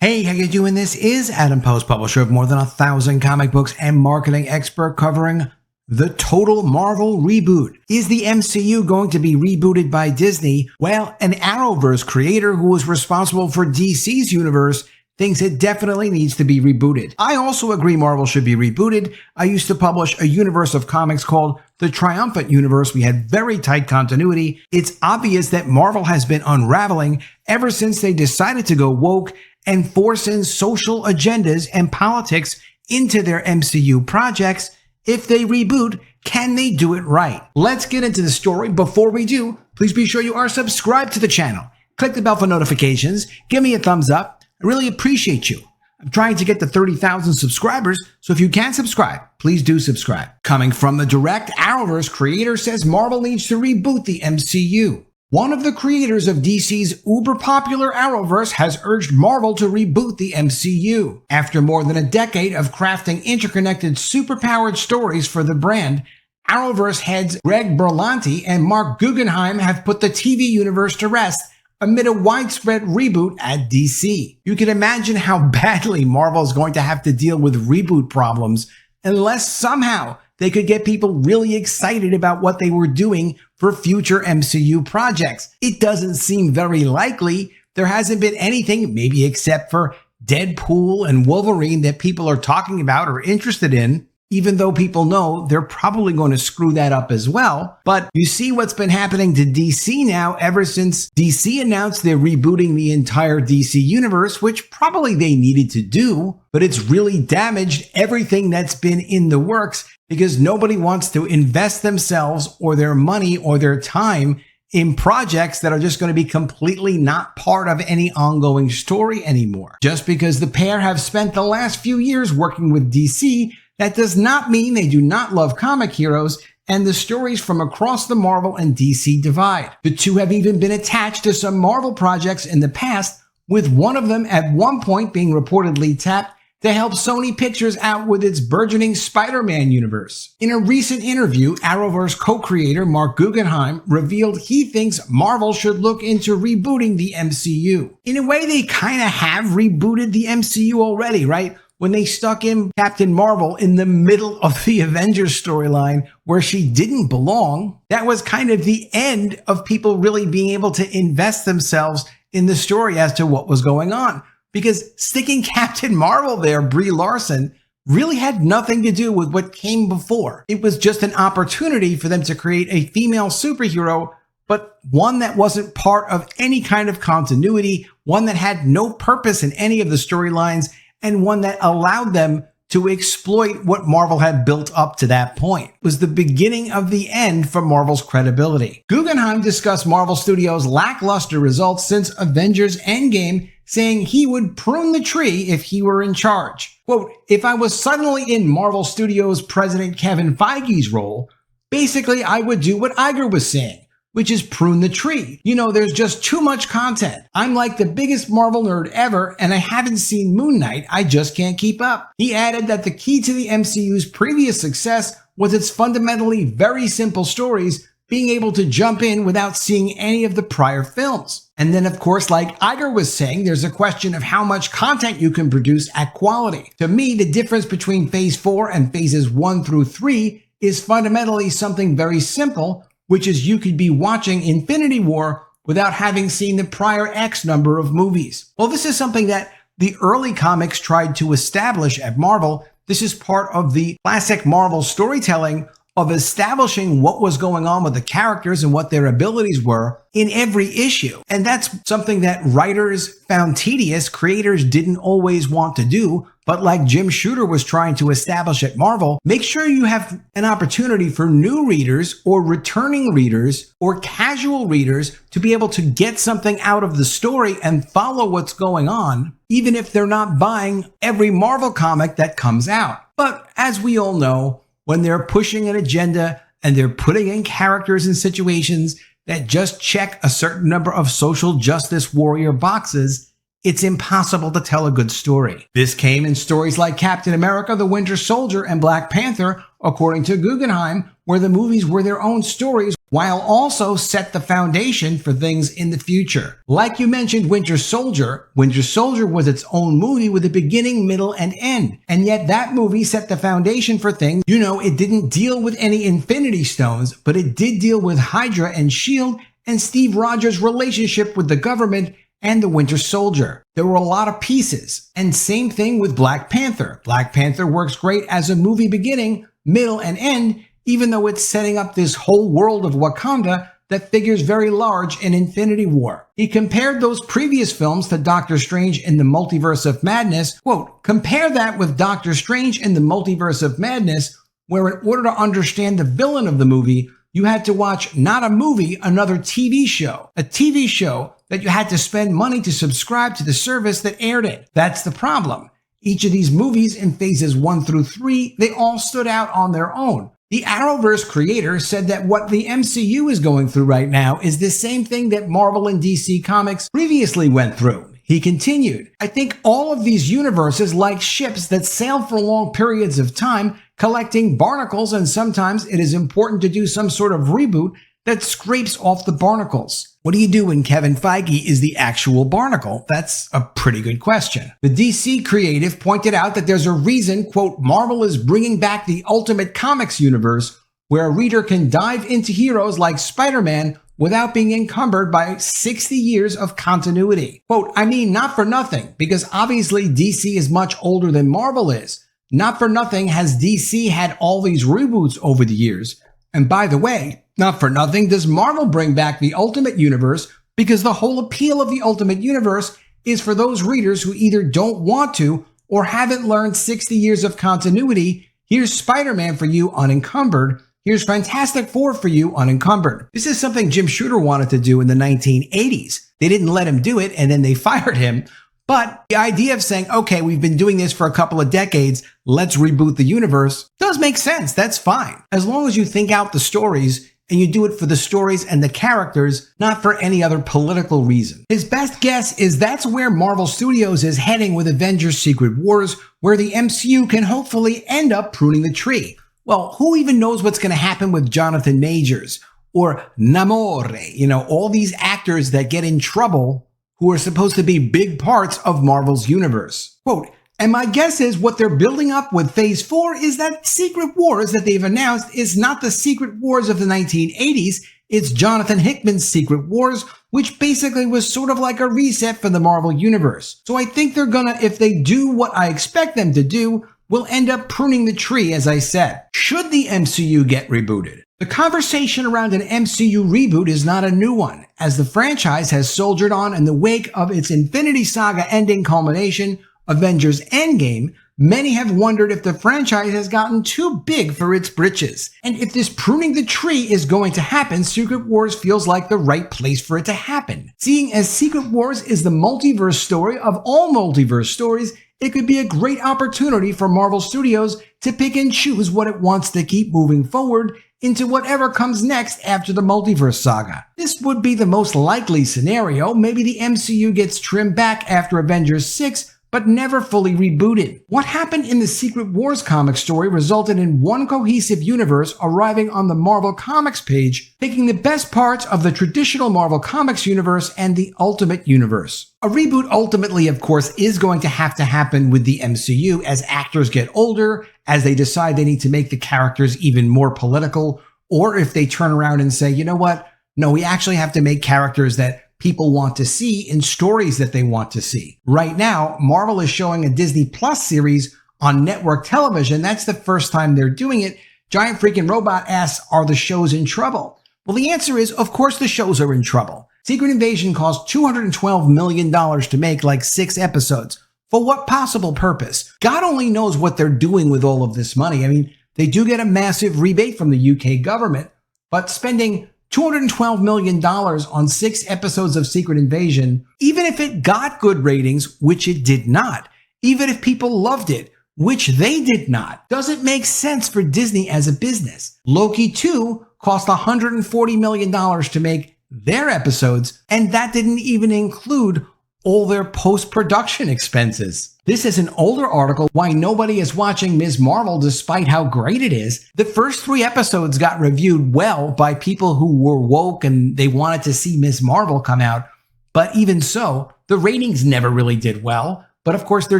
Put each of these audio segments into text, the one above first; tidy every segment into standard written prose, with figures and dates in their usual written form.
Hey, how you doing? This is Adam Post, publisher of more than 1,000 comic books and marketing expert covering the total Marvel reboot. Is the MCU going to be rebooted by Disney? Well, an Arrowverse creator who was responsible for DC's universe thinks it definitely needs to be rebooted. I also agree Marvel should be rebooted. I used to publish a universe of comics called the Triumphant Universe. We had very tight continuity. It's obvious that Marvel has been unraveling ever since they decided to go woke and force in social agendas and politics into their MCU projects. If they reboot, can they do it right? Let's get into the story. Before we do, please be sure you are subscribed to the channel. Click the bell for notifications. Give me a thumbs up. I really appreciate you. I'm trying to get to 30,000 subscribers, so if you can subscribe, please do subscribe. Coming from the direct, Arrowverse creator says Marvel needs to reboot the MCU. One of the creators of DC's uber-popular Arrowverse has urged Marvel to reboot the MCU. After more than a decade of crafting interconnected, superpowered stories for the brand, Arrowverse heads Greg Berlanti and Marc Guggenheim have put the TV universe to rest amid a widespread reboot at DC. You can imagine how badly Marvel is going to have to deal with reboot problems unless somehow they could get people really excited about what they were doing for future MCU projects. It doesn't seem very likely. There hasn't been anything, maybe except for Deadpool and Wolverine, that people are talking about or interested in, even though people know they're probably going to screw that up as well. But you see what's been happening to DC now ever since DC announced they're rebooting the entire DC universe, which probably they needed to do, but it's really damaged everything that's been in the works because nobody wants to invest themselves or their money or their time in projects that are just going to be completely not part of any ongoing story anymore. Just because the pair have spent the last few years working with DC, that does not mean they do not love comic heroes and the stories from across the Marvel and DC divide. The two have even been attached to some Marvel projects in the past, with one of them at one point being reportedly tapped to help Sony Pictures out with its burgeoning Spider-Man universe. In a recent interview, Arrowverse co-creator Marc Guggenheim revealed he thinks Marvel should look into rebooting the MCU. In a way, they kind of have rebooted the MCU already, right? When they stuck in Captain Marvel in the middle of the Avengers storyline where she didn't belong, that was kind of the end of people really being able to invest themselves in the story as to what was going on. Because sticking Captain Marvel there, Brie Larson, really had nothing to do with what came before. It was just an opportunity for them to create a female superhero, but one that wasn't part of any kind of continuity, one that had no purpose in any of the storylines, and one that allowed them to exploit what Marvel had built up to that point. It was the beginning of the end for Marvel's credibility. Guggenheim discussed Marvel Studios' lackluster results since Avengers Endgame, saying he would prune the tree if he were in charge. Quote, "If I was suddenly in Marvel Studios President Kevin Feige's role, basically I would do what Iger was saying, which is prune the tree. You know, there's just too much content. I'm like the biggest Marvel nerd ever, and I haven't seen Moon Knight. I just can't keep up." He added that the key to the MCU's previous success was its fundamentally very simple stories, being able to jump in without seeing any of the prior films. And then, of course, like Iger was saying, there's a question of how much content you can produce at quality. To me, the difference between Phase 4 and Phases 1 through 3 is fundamentally something very simple, which is you could be watching Infinity War without having seen the prior X number of movies. Well, this is something that the early comics tried to establish at Marvel. This is part of the classic Marvel storytelling of establishing what was going on with the characters and what their abilities were in every issue. And that's something that writers found tedious, creators didn't always want to do. But like Jim Shooter was trying to establish at Marvel, make sure you have an opportunity for new readers or returning readers or casual readers to be able to get something out of the story and follow what's going on, even if they're not buying every Marvel comic that comes out. But as we all know, when they're pushing an agenda and they're putting in characters and situations that just check a certain number of social justice warrior boxes, it's impossible to tell a good story. This came in stories like Captain America, the Winter Soldier, and Black Panther, according to Guggenheim, where the movies were their own stories while also set the foundation for things in the future. Like you mentioned, Winter Soldier was its own movie with a beginning, middle, and end. And yet that movie set the foundation for things. You know, it didn't deal with any Infinity Stones, but it did deal with Hydra and S.H.I.E.L.D. and Steve Rogers' relationship with the government and the Winter Soldier. There were a lot of pieces. And same thing with Black Panther. Black Panther works great as a movie beginning, middle, and end, even though it's setting up this whole world of Wakanda that figures very large in Infinity War. He compared those previous films to Doctor Strange in the Multiverse of Madness. Quote, compare that with Doctor Strange in the Multiverse of Madness, where in order to understand the villain of the movie, you had to watch not a movie, another TV show. A TV show that you had to spend money to subscribe to the service that aired it. That's the problem. Each of these movies in phases 1 through 3, they all stood out on their own. The Arrowverse creator said that what the MCU is going through right now is the same thing that Marvel and DC Comics previously went through. He continued, I think all of these universes like ships that sail for long periods of time, collecting barnacles, and sometimes it is important to do some sort of reboot that scrapes off the barnacles. What do you do when Kevin Feige is the actual barnacle? That's a pretty good question. The DC creative pointed out that there's a reason, quote, Marvel is bringing back the Ultimate Comics universe where a reader can dive into heroes like Spider-Man without being encumbered by 60 years of continuity. Quote, I mean, not for nothing, because obviously DC is much older than Marvel is. Not for nothing has DC had all these reboots over the years. And by the way, not for nothing does Marvel bring back the Ultimate Universe, because the whole appeal of the Ultimate Universe is for those readers who either don't want to or haven't learned 60 years of continuity. Here's Spider-Man for you unencumbered. Here's Fantastic Four for you unencumbered. This is something Jim Shooter wanted to do in the 1980s. They didn't let him do it, and then they fired him. But the idea of saying, okay, we've been doing this for a couple of decades, let's reboot the universe, does make sense. That's fine. As long as you think out the stories and you do it for the stories and the characters, not for any other political reason. His best guess is that's where Marvel Studios is heading with Avengers Secret Wars, where the MCU can hopefully end up pruning the tree. Well, who even knows what's going to happen with Jonathan Majors or Namor, all these actors that get in trouble who are supposed to be big parts of Marvel's universe. Quote, and my guess is what they're building up with Phase 4 is that Secret Wars that they've announced is not the Secret Wars of the 1980s, it's Jonathan Hickman's Secret Wars, which basically was sort of like a reset for the Marvel universe. So I think they're gonna, if they do what I expect them to do, will end up pruning the tree, as I said. Should the MCU get rebooted? The conversation around an MCU reboot is not a new one, as the franchise has soldiered on in the wake of its Infinity Saga ending culmination, Avengers Endgame. Many have wondered if the franchise has gotten too big for its britches. And if this pruning the tree is going to happen, Secret Wars feels like the right place for it to happen. Seeing as Secret Wars is the multiverse story of all multiverse stories, it could be a great opportunity for Marvel Studios to pick and choose what it wants to keep moving forward into whatever comes next after the multiverse saga. This would be the most likely scenario. Maybe the MCU gets trimmed back after Avengers 6, but never fully rebooted. What happened in the Secret Wars comic story resulted in one cohesive universe arriving on the Marvel Comics page, picking the best parts of the traditional Marvel Comics universe and the Ultimate Universe. A reboot ultimately, of course, is going to happen with the MCU as actors get older, as they decide they need to make the characters even more political, or if they turn around and say, you know what? No, we actually have to make characters that people want to see in stories that they want to see. Right now, Marvel is showing a Disney Plus series on network television. That's the first time they're doing it. Giant Freaking Robot asks, are the shows in trouble? Well, the answer is, of course the shows are in trouble. Secret Invasion cost $212 million to make, like 6 episodes. For what possible purpose? God only knows what they're doing with all of this money. I mean, they do get a massive rebate from the UK government, but spending $212 million on 6 episodes of Secret Invasion, even if it got good ratings, which it did not, even if people loved it, which they did not, doesn't make sense for Disney as a business. Loki 2 cost $140 million to make their episodes, and that didn't even include all their post-production expenses. This is an older article, Why Nobody is Watching Ms. Marvel Despite How Great It Is. The first 3 episodes got reviewed well by people who were woke and they wanted to see Ms. Marvel come out. But even so, the ratings never really did well. But of course, they're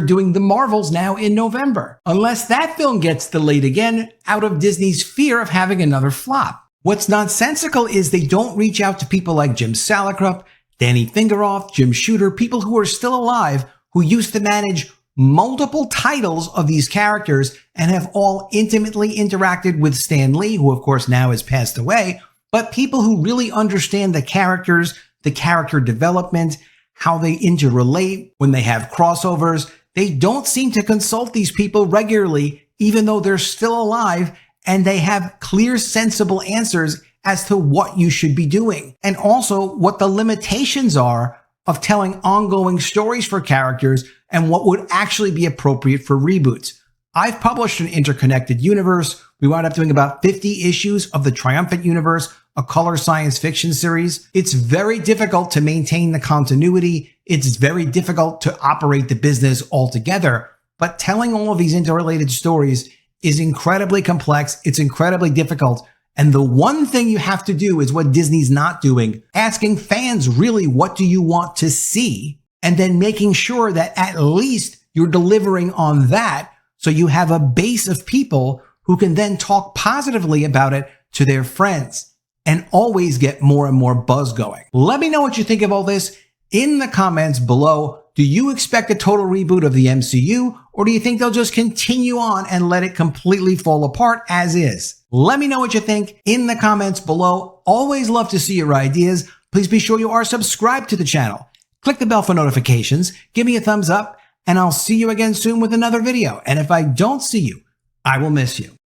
doing The Marvels now in November. Unless that film gets delayed again out of Disney's fear of having another flop. What's nonsensical is they don't reach out to people like Jim Salicrup, Danny Fingeroff, Jim Shooter, people who are still alive, who used to manage multiple titles of these characters and have all intimately interacted with Stan Lee, who of course now has passed away, but people who really understand the characters, the character development, how they interrelate when they have crossovers. They don't seem to consult these people regularly, even though they're still alive, and they have clear, sensible answers as to what you should be doing, and also what the limitations are of telling ongoing stories for characters and what would actually be appropriate for reboots. I've published an interconnected universe. We wound up doing about 50 issues of the Triumphant Universe, a color science fiction series. It's very difficult to maintain the continuity. It's very difficult to operate the business altogether, but telling all of these interrelated stories is incredibly complex. It's incredibly difficult. And the one thing you have to do is what Disney's not doing, asking fans really what do you want to see, and then making sure that at least you're delivering on that so you have a base of people who can then talk positively about it to their friends and always get more and more buzz going. Let me know what you think of all this in the comments below. Do you expect a total reboot of the MCU, or do you think they'll just continue on and let it completely fall apart as is? Let me know what you think in the comments below. Always love to see your ideas. Please be sure you are subscribed to the channel. Click the bell for notifications, give me a thumbs up, and I'll see you again soon with another video. And if I don't see you, I will miss you.